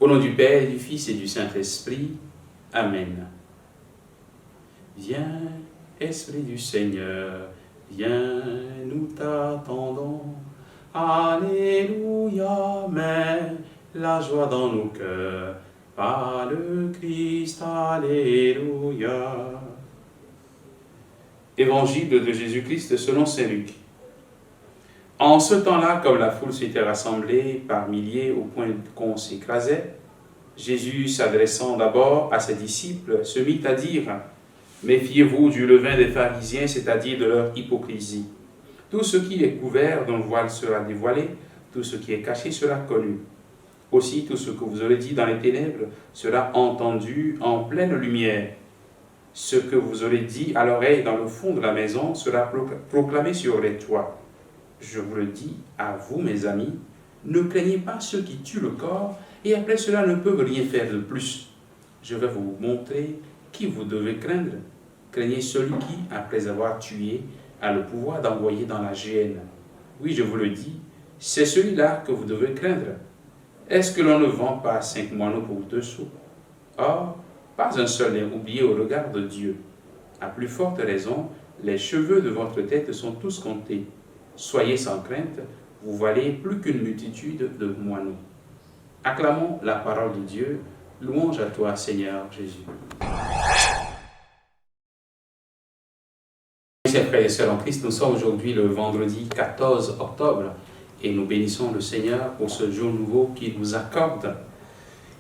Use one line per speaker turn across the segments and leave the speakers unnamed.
Au nom du Père, et du Fils et du Saint-Esprit. Amen. Viens, Esprit du Seigneur, viens, nous t'attendons. Alléluia, mets la joie dans nos cœurs, par le Christ, Alléluia. Évangile de Jésus-Christ selon saint Luc. En ce temps-là, comme la foule s'était rassemblée par milliers au point qu'on s'écrasait, Jésus, s'adressant d'abord à ses disciples, se mit à dire « Méfiez-vous du levain des pharisiens, c'est-à-dire de leur hypocrisie. Tout ce qui est couvert d'un voile sera dévoilé, tout ce qui est caché sera connu. Aussi, tout ce que vous aurez dit dans les ténèbres sera entendu en pleine lumière. Ce que vous aurez dit à l'oreille dans le fond de la maison sera proclamé sur les toits. Je vous le dis à vous, mes amis, ne craignez pas ceux qui tuent le corps et après cela ne peuvent rien faire de plus. Je vais vous montrer qui vous devez craindre. Craignez celui qui, après avoir tué, a le pouvoir d'envoyer dans la géhenne. Oui, je vous le dis, c'est celui-là que vous devez craindre. Est-ce que l'on ne vend pas 5 moineaux pour 2 sous? Or, pas un seul n'est oublié au regard de Dieu. À plus forte raison, les cheveux de votre tête sont tous comptés. Soyez sans crainte, vous valez plus qu'une multitude de moineaux. Acclamons la parole de Dieu. Louange à toi, Seigneur Jésus. Chers frères et sœurs en Christ, nous sommes aujourd'hui le vendredi 14 octobre et nous bénissons le Seigneur pour ce jour nouveau qu'il nous accorde.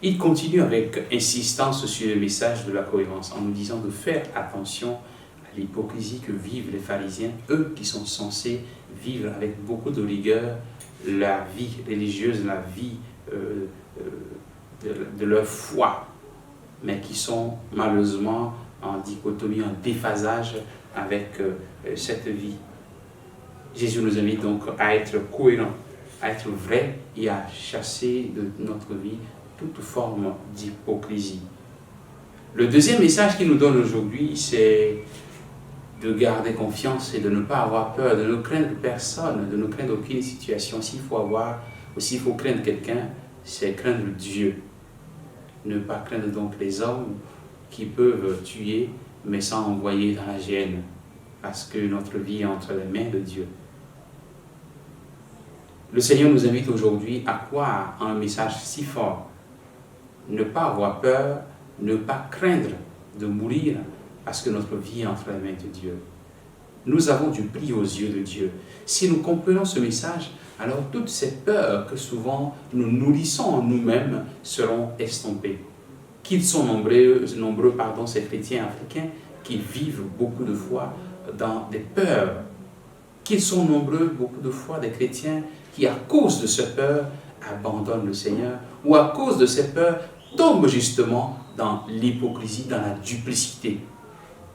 Il continue avec insistance sur le message de la cohérence en nous disant de faire attention à l'hypocrisie que vivent les pharisiens, eux qui sont censés vivre avec beaucoup de rigueur la vie religieuse, la vie de leur foi, mais qui sont malheureusement en dichotomie, en déphasage avec cette vie. Jésus nous invite donc à être cohérents, à être vrais et à chasser de notre vie toute forme d'hypocrisie. Le deuxième message qu'il nous donne aujourd'hui, c'est de garder confiance et de ne pas avoir peur, de ne craindre personne, de ne craindre aucune situation. S'il faut avoir, ou s'il faut craindre quelqu'un, c'est craindre Dieu. Ne pas craindre donc les hommes qui peuvent tuer, mais sans envoyer dans la géhenne, parce que notre vie est entre les mains de Dieu. Le Seigneur nous invite aujourd'hui à croire un message si fort. Ne pas avoir peur, ne pas craindre de mourir, parce que notre vie est entre les mains de Dieu. Nous avons du prix aux yeux de Dieu. Si nous comprenons ce message, alors toutes ces peurs que souvent nous nourrissons en nous-mêmes seront estompées. Qu'ils sont nombreux, ces chrétiens africains qui vivent beaucoup de fois dans des peurs. Qu'ils sont nombreux beaucoup de fois des chrétiens qui, à cause de ces peurs, abandonnent le Seigneur, ou à cause de ces peurs, tombent justement dans l'hypocrisie, dans la duplicité.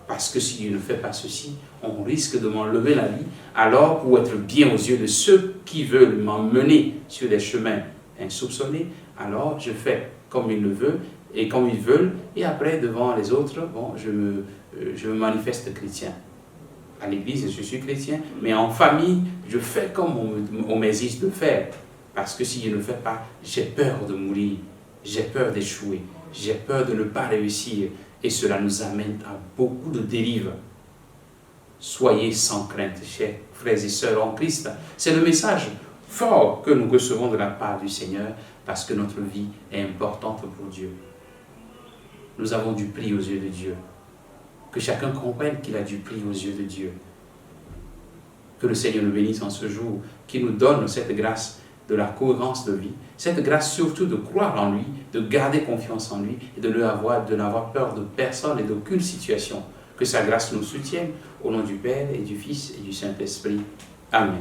Parce que si je ne fais pas ceci, on risque de m'enlever la vie. Alors, pour être bien aux yeux de ceux qui veulent m'emmener sur des chemins insoupçonnés, alors je fais comme ils le veulent et comme ils veulent, et après, devant les autres, bon, je me manifeste chrétien. À l'église, je suis chrétien, mais en famille, je fais comme on m'exige de faire. Parce que si je ne le fais pas, j'ai peur de mourir, j'ai peur d'échouer, j'ai peur de ne pas réussir. Et cela nous amène à beaucoup de dérives. Soyez sans crainte, chers frères et sœurs en Christ. C'est le message fort que nous recevons de la part du Seigneur parce que notre vie est importante pour Dieu. Nous avons du prix aux yeux de Dieu. Que chacun comprenne qu'il a du prix aux yeux de Dieu. Que le Seigneur nous bénisse en ce jour, qu'il nous donne cette grâce de la cohérence de vie, cette grâce surtout de croire en lui, de garder confiance en lui et de n'avoir peur de personne et d'aucune situation. Que sa grâce nous soutienne au nom du Père et du Fils et du Saint-Esprit. Amen.